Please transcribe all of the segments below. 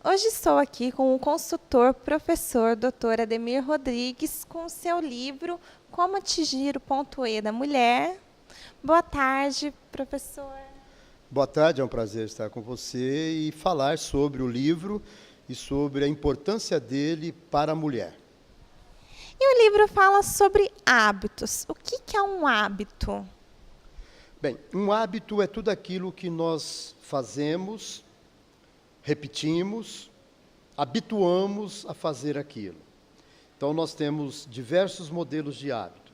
Hoje estou aqui com o consultor, professor Dr. Ademir Rodrigues, com o seu livro Como Atingir o Ponto E da Mulher. Boa tarde, professor. Boa tarde, é um prazer estar com você e falar sobre o livro e sobre a importância dele para a mulher. E o livro fala sobre hábitos. O que é um hábito? Bem, um hábito é tudo aquilo que nós fazemos, repetimos, habituamos a fazer aquilo. Então, nós temos diversos modelos de hábito.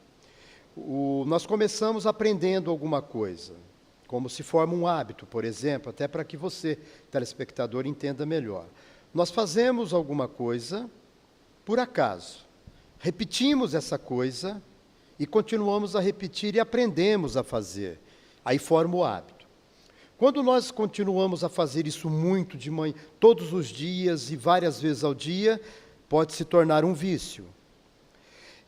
Nós começamos aprendendo alguma coisa, como se forma um hábito, por exemplo, até para que você, telespectador, entenda melhor. Nós fazemos alguma coisa por acaso, repetimos essa coisa e continuamos a repetir e aprendemos a fazer. Aí forma o hábito. Quando nós continuamos a fazer isso muito de manhã, todos os dias e várias vezes ao dia, pode se tornar um vício.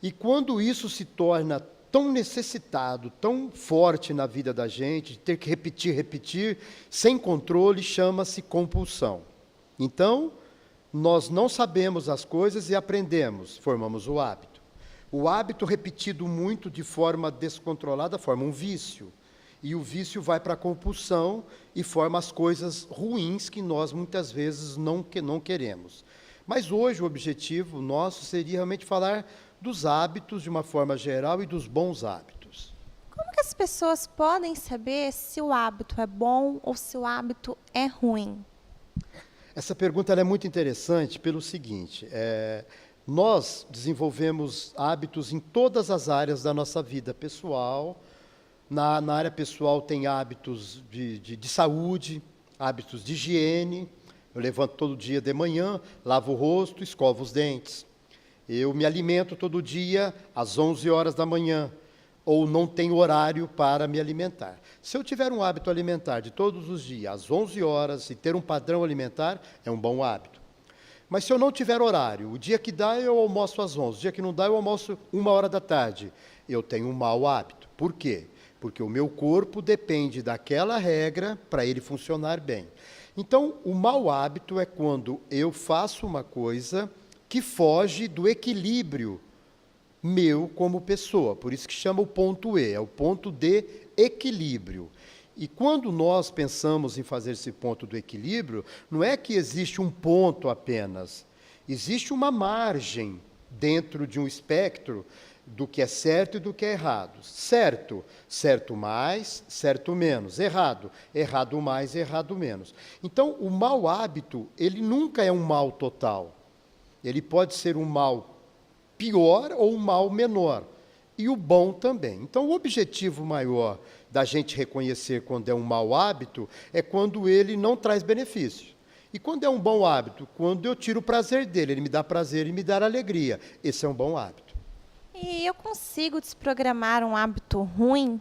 E quando isso se torna tão necessitado, tão forte na vida da gente, de ter que repetir, sem controle, chama-se compulsão. Então, nós não sabemos as coisas e aprendemos, formamos o hábito. O hábito repetido muito de forma descontrolada forma um vício. E o vício vai para a compulsão e forma as coisas ruins que nós muitas vezes não queremos. Mas hoje o objetivo nosso seria realmente falar dos hábitos de uma forma geral e dos bons hábitos. Como que as pessoas podem saber se o hábito é bom ou se o hábito é ruim? Essa pergunta é muito interessante pelo seguinte, nós desenvolvemos hábitos em todas as áreas da nossa vida pessoal. Na área pessoal tem hábitos de saúde, hábitos de higiene. Eu levanto todo dia de manhã, lavo o rosto, escovo os dentes. Eu me alimento todo dia às 11 horas da manhã, ou não tenho horário para me alimentar. Se eu tiver um hábito alimentar de todos os dias, às 11 horas, e ter um padrão alimentar, é um bom hábito. Mas se eu não tiver horário, o dia que dá eu almoço às 11, o dia que não dá eu almoço 1h da tarde, eu tenho um mau hábito. Por quê? Porque o meu corpo depende daquela regra para ele funcionar bem. Então, o mau hábito é quando eu faço uma coisa que foge do equilíbrio meu como pessoa. Por isso que chama o ponto E, é o ponto de equilíbrio. E quando nós pensamos em fazer esse ponto do equilíbrio, não é que existe um ponto apenas. Existe uma margem dentro de um espectro do que é certo e do que é errado. Certo, certo mais, certo menos. Errado, errado mais, errado menos. Então, o mau hábito, ele nunca é um mal total. Ele pode ser um mal pior ou um mal menor. E o bom também. Então, o objetivo maior da gente reconhecer quando é um mau hábito é quando ele não traz benefício. E quando é um bom hábito? Quando eu tiro o prazer dele, ele me dá prazer e me dá alegria. Esse é um bom hábito. E eu consigo desprogramar um hábito ruim?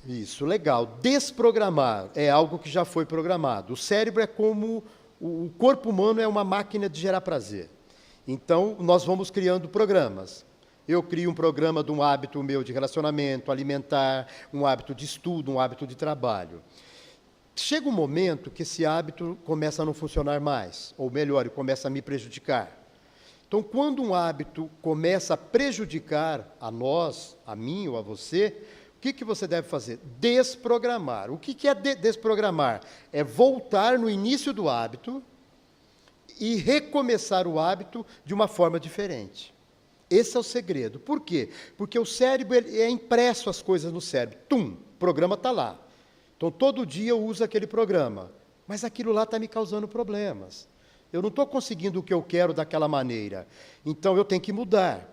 Isso, legal. Desprogramar é algo que já foi programado. O cérebro é como... O corpo humano é uma máquina de gerar prazer. Então, nós vamos criando programas. Eu crio um programa de um hábito meu de relacionamento, alimentar, um hábito de estudo, um hábito de trabalho. Chega um momento que esse hábito começa a não funcionar mais, ou melhor, ele começa a me prejudicar. Então, quando um hábito começa a prejudicar a nós, a mim ou a você, o que você deve fazer? Desprogramar. O que é desprogramar? É voltar no início do hábito e recomeçar o hábito de uma forma diferente. Esse é o segredo. Por quê? Porque o cérebro é impresso as coisas no cérebro. O programa está lá. Então, todo dia eu uso aquele programa. Mas aquilo lá está me causando problemas. Eu não estou conseguindo o que eu quero daquela maneira. Então, eu tenho que mudar.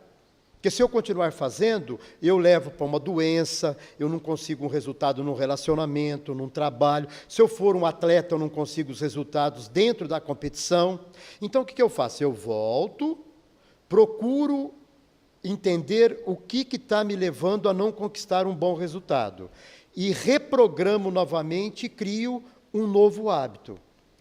Porque se eu continuar fazendo, eu levo para uma doença, eu não consigo um resultado num relacionamento, num trabalho. Se eu for um atleta, eu não consigo os resultados dentro da competição. Então, o que eu faço? Eu volto, procuro entender o que está me levando a não conquistar um bom resultado. E reprogramo novamente e crio um novo hábito.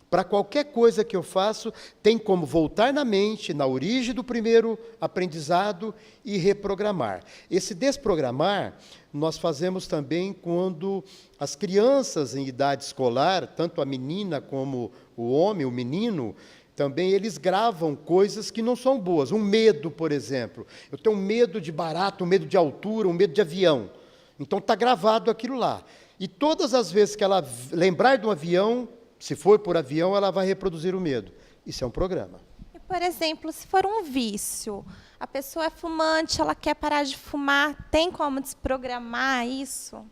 Para qualquer coisa que eu faço, tem como voltar na mente, na origem do primeiro aprendizado e reprogramar. Esse desprogramar, nós fazemos também quando as crianças em idade escolar, tanto a menina como o homem, o menino, também eles gravam coisas que não são boas. Um medo, por exemplo. Eu tenho medo de barato, um medo de altura, um medo de avião. Então está gravado aquilo lá. E todas as vezes que ela lembrar de um avião, se for por avião, ela vai reproduzir o medo. Isso é um programa. E, por exemplo, se for um vício, a pessoa é fumante, ela quer parar de fumar, tem como desprogramar isso?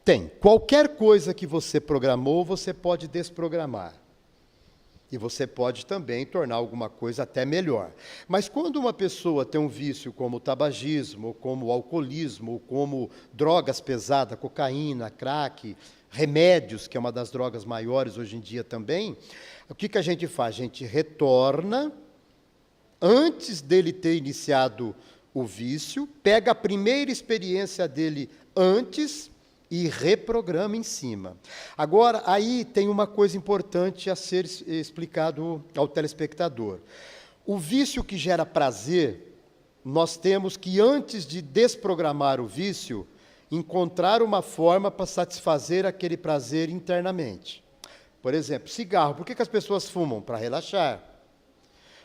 Tem. Qualquer coisa que você programou, você pode desprogramar. E você pode também tornar alguma coisa até melhor. Mas quando uma pessoa tem um vício como o tabagismo, como o alcoolismo, como drogas pesadas, cocaína, crack, remédios, que é uma das drogas maiores hoje em dia também, o que a gente faz? A gente retorna, antes dele ter iniciado o vício, pega a primeira experiência dele antes e reprograma em cima. Agora, aí tem uma coisa importante a ser explicado ao telespectador. O vício que gera prazer, nós temos que, antes de desprogramar o vício, encontrar uma forma para satisfazer aquele prazer internamente. Por exemplo, cigarro. Por que as pessoas fumam? Para relaxar.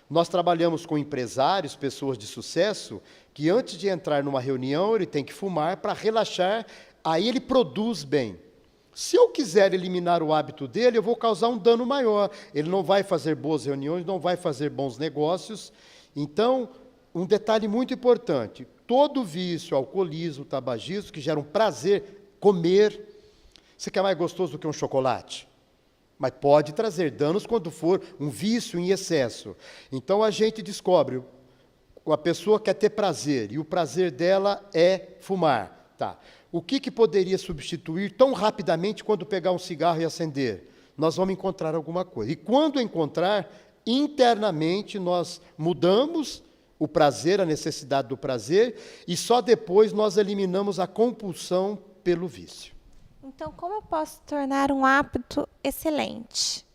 Nós trabalhamos com empresários, pessoas de sucesso, que antes de entrar numa reunião, ele tem que fumar para relaxar. Aí ele produz bem. Se eu quiser eliminar o hábito dele, eu vou causar um dano maior. Ele não vai fazer boas reuniões, não vai fazer bons negócios. Então, um detalhe muito importante, todo vício, alcoolismo, tabagismo, que gera um prazer, comer, você quer mais gostoso do que um chocolate? Mas pode trazer danos quando for um vício em excesso. Então, a gente descobre, a pessoa quer ter prazer, e o prazer dela é fumar. Tá. O que poderia substituir tão rapidamente quando pegar um cigarro e acender? Nós vamos encontrar alguma coisa. E quando encontrar, internamente nós mudamos o prazer, a necessidade do prazer, e só depois nós eliminamos a compulsão pelo vício. Então, como eu posso tornar um hábito excelente?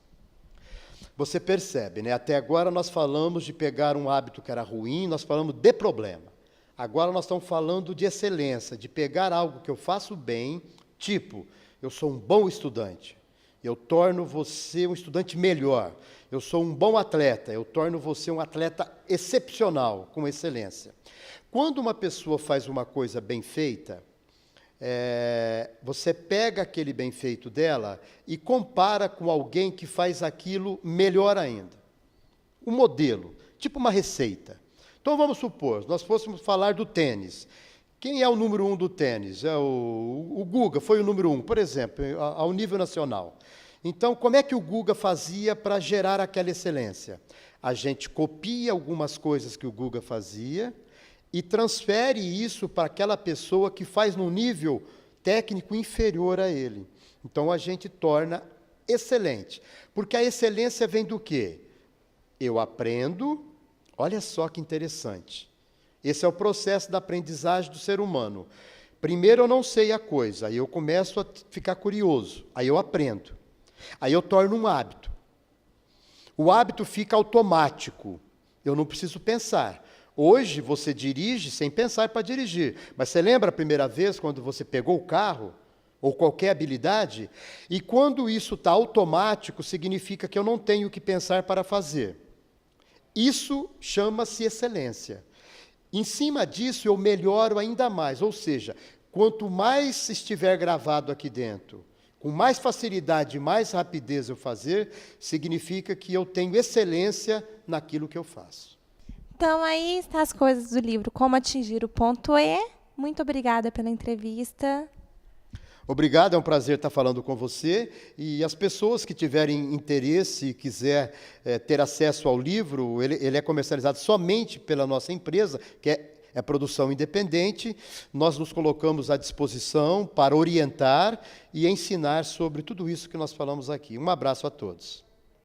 Você percebe, né? Até agora nós falamos de pegar um hábito que era ruim, nós falamos de problema. Agora nós estamos falando de excelência, de pegar algo que eu faço bem, tipo, eu sou um bom estudante, eu torno você um estudante melhor. Eu sou um bom atleta, eu torno você um atleta excepcional, com excelência. Quando uma pessoa faz uma coisa bem feita, você pega aquele bem feito dela e compara com alguém que faz aquilo melhor ainda. Um modelo, tipo uma receita. Então, vamos supor, nós fôssemos falar do tênis. Quem é o número 1 do tênis? O Guga foi o número 1, por exemplo, ao nível nacional. Então, como é que o Guga fazia para gerar aquela excelência? A gente copia algumas coisas que o Guga fazia e transfere isso para aquela pessoa que faz num nível técnico inferior a ele. Então, a gente torna excelente. Porque a excelência vem do quê? Eu aprendo. Olha só que interessante. Esse é o processo da aprendizagem do ser humano. Primeiro eu não sei a coisa, aí eu começo a ficar curioso, aí eu aprendo. Aí eu torno um hábito. O hábito fica automático, eu não preciso pensar. Hoje você dirige sem pensar para dirigir, mas você lembra a primeira vez quando você pegou o carro? Ou qualquer habilidade? E quando isso está automático, significa que eu não tenho que pensar para fazer. Isso chama-se excelência. Em cima disso, eu melhoro ainda mais. Ou seja, quanto mais estiver gravado aqui dentro, com mais facilidade e mais rapidez eu fazer, significa que eu tenho excelência naquilo que eu faço. Então, aí estão as coisas do livro Como Atingir o Ponto E. Muito obrigada pela entrevista. Obrigado, é um prazer estar falando com você. E as pessoas que tiverem interesse e quiser ter acesso ao livro, ele é comercializado somente pela nossa empresa, que é produção independente. Nós nos colocamos à disposição para orientar e ensinar sobre tudo isso que nós falamos aqui. Um abraço a todos.